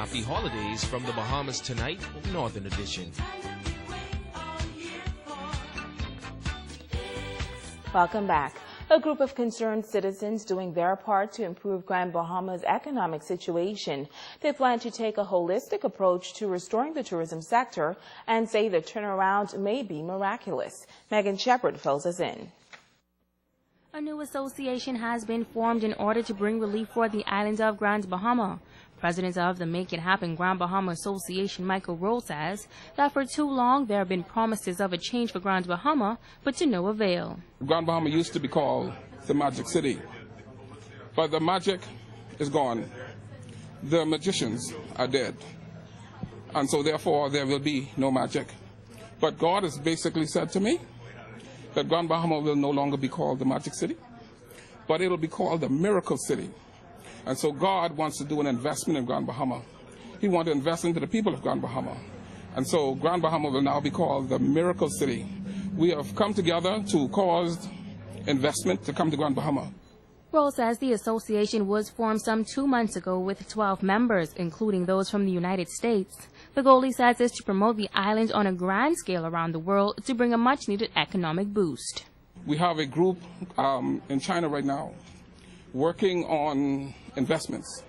Happy holidays from the Bahamas tonight, Northern Edition. Welcome back. A group of concerned citizens doing their part to improve Grand Bahama's economic situation. They plan to take a holistic approach to restoring the tourism sector and say the turnaround may be miraculous. Megan Shepard fills us in. A new association has been formed in order to bring relief for the island of Grand Bahama. President of the Make It Happen Grand Bahama Association, Michael Rolle, says that for too long there have been promises of a change for Grand Bahama, but to no avail. Grand Bahama used to be called the Magic City, but the magic is gone. The magicians are dead, and so therefore there will be no magic. But God has basically said to me that Grand Bahama will no longer be called the Magic City, but it will be called the Miracle City. And so God wants to do an investment in Grand Bahama. He wants to invest into the people of Grand Bahama. And so Grand Bahama will now be called the Miracle City. We have come together to cause investment to come to Grand Bahama. Rolle says the association was formed some 2 months ago with 12 members, including those from the United States. The goal, he says, is to promote the island on a grand scale around the world to bring a much-needed economic boost. We have a group in China right now working on investments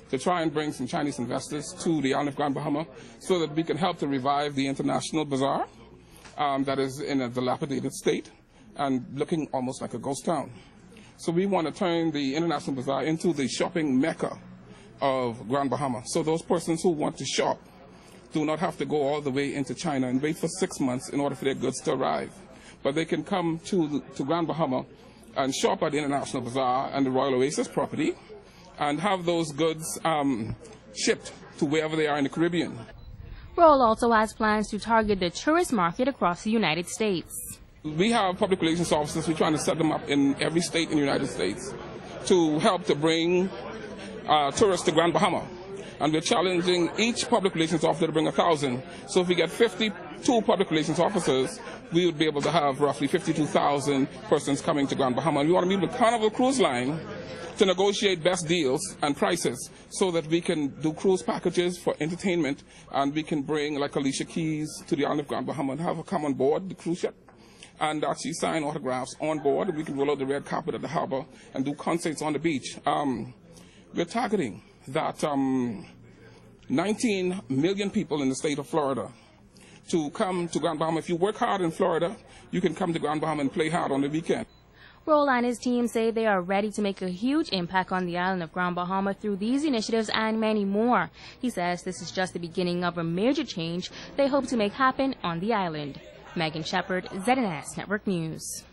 to try and bring some Chinese investors to the island of Grand Bahama so that we can help to revive the international bazaar that is in a dilapidated state and looking almost like a ghost town. So we want to turn the international bazaar into the shopping mecca of Grand Bahama. So those persons who want to shop do not have to go all the way into China and wait for 6 months in order for their goods to arrive. But they can come to Grand Bahama and shop at the International Bazaar and the Royal Oasis property and have those goods shipped to wherever they are in the Caribbean. Rolle also has plans to target the tourist market across the United States. We have public relations officers. We're trying to set them up in every state in the United States to help to bring tourists to Grand Bahama. And we're challenging each public relations officer to bring 1,000. So if we get 52 public relations officers, we would be able to have roughly 52,000 persons coming to Grand Bahama. And we want to meet with Carnival Cruise Line to negotiate best deals and prices so that we can do cruise packages for entertainment, and we can bring like Alicia Keys to the island of Grand Bahama and have her come on board the cruise ship and actually sign autographs on board. We can roll out the red carpet at the harbor and do concerts on the beach. We're targeting that 19 million people in the state of Florida to come to Grand Bahama. If you work hard in Florida, you can come to Grand Bahama and play hard on the weekend. Rolle and his team say they are ready to make a huge impact on the island of Grand Bahama through these initiatives and many more. He says this is just the beginning of a major change they hope to make happen on the island. Megan Shepard, ZNS Network News.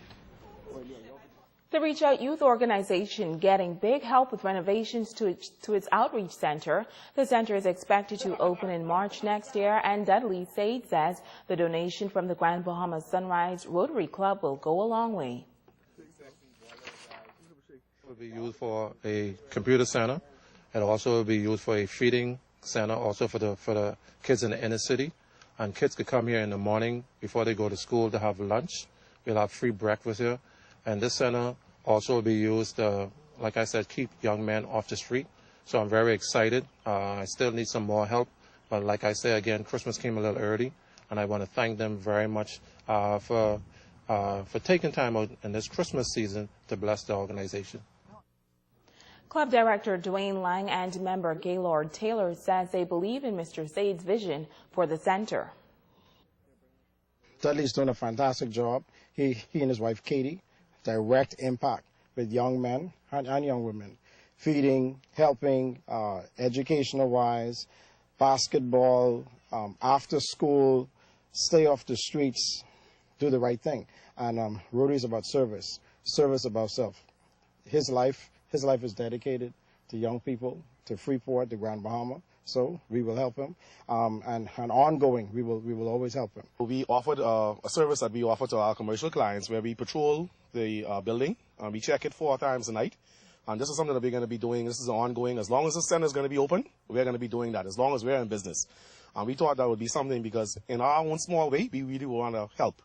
The Reach Out Youth Organization getting big help with renovations to its outreach center. The center is expected to open in March next year, and Dudley Sade says the donation from the Grand Bahama Sunrise Rotary Club will go a long way. It will be used for a computer center, and also will be used for a feeding center, also for the kids in the inner city. And kids could come here in the morning before they go to school to have lunch. We'll have free breakfast here. And this center also will be used, like I said, keep young men off the street. So I'm very excited. I still need some more help. But like I say, again, Christmas came a little early. And I want to thank them very much for taking time out in this Christmas season to bless the organization. Club Director Dwayne Lang and member Gaylord Taylor says they believe in Mr. Sade's vision for the center. Dudley's doing a fantastic job. He and his wife Katie, direct impact with young men and young women, feeding, helping, educational-wise, basketball, after school, stay off the streets, do the right thing. And Rotary is about service, service above self. His life is dedicated to young people, to Freeport, to Grand Bahama. So we will help him, and ongoing, we will always help him. We offered a service that we offer to our commercial clients where we patrol the building. We check it 4 times a night. And this is something that we're going to be doing. This is ongoing. As long as the center is going to be open, we're going to be doing that, as long as we're in business. And we thought that would be something because in our own small way, we really want to help.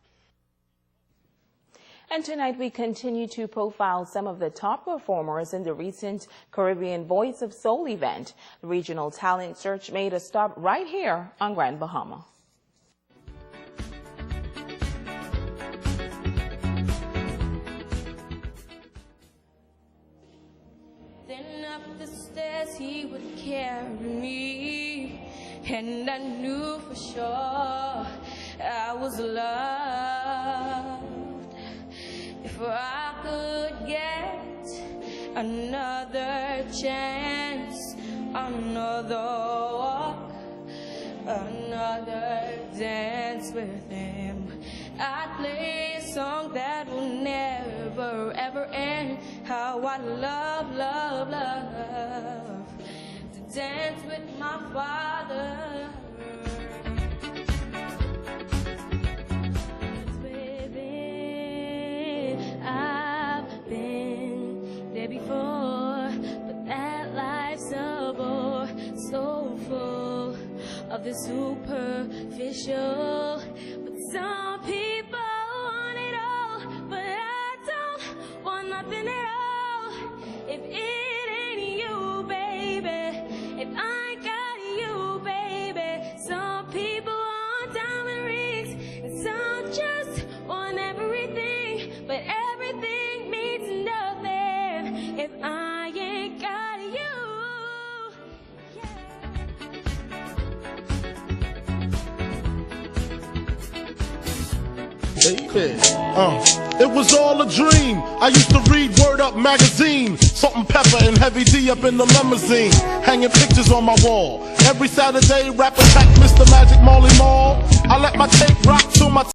And tonight we continue to profile some of the top performers in the recent Caribbean Voice of Soul event. The regional talent search made a stop right here on Grand Bahama. Then up the stairs he would carry me, and I knew for sure I was loved. If I could get another chance, another walk, another dance with him, I'd play a song that will never ever end. How I love, love, love to dance with my father. I've been there before, but that life's a bore, so full of the superficial. But some people want it all, but I don't want nothing at all. If it ain't you, baby, if I ain't got you, baby. Some people want diamond rings, and some just want everything, but everything means nothing if I ain't got you. Baby, it was all a dream. I used to read Word Up magazine, Salt and Pepper and Heavy D up in the limousine, hanging pictures on my wall. Every Saturday, rap attack Mr. Magic Molly Mall. I let my tape rock to my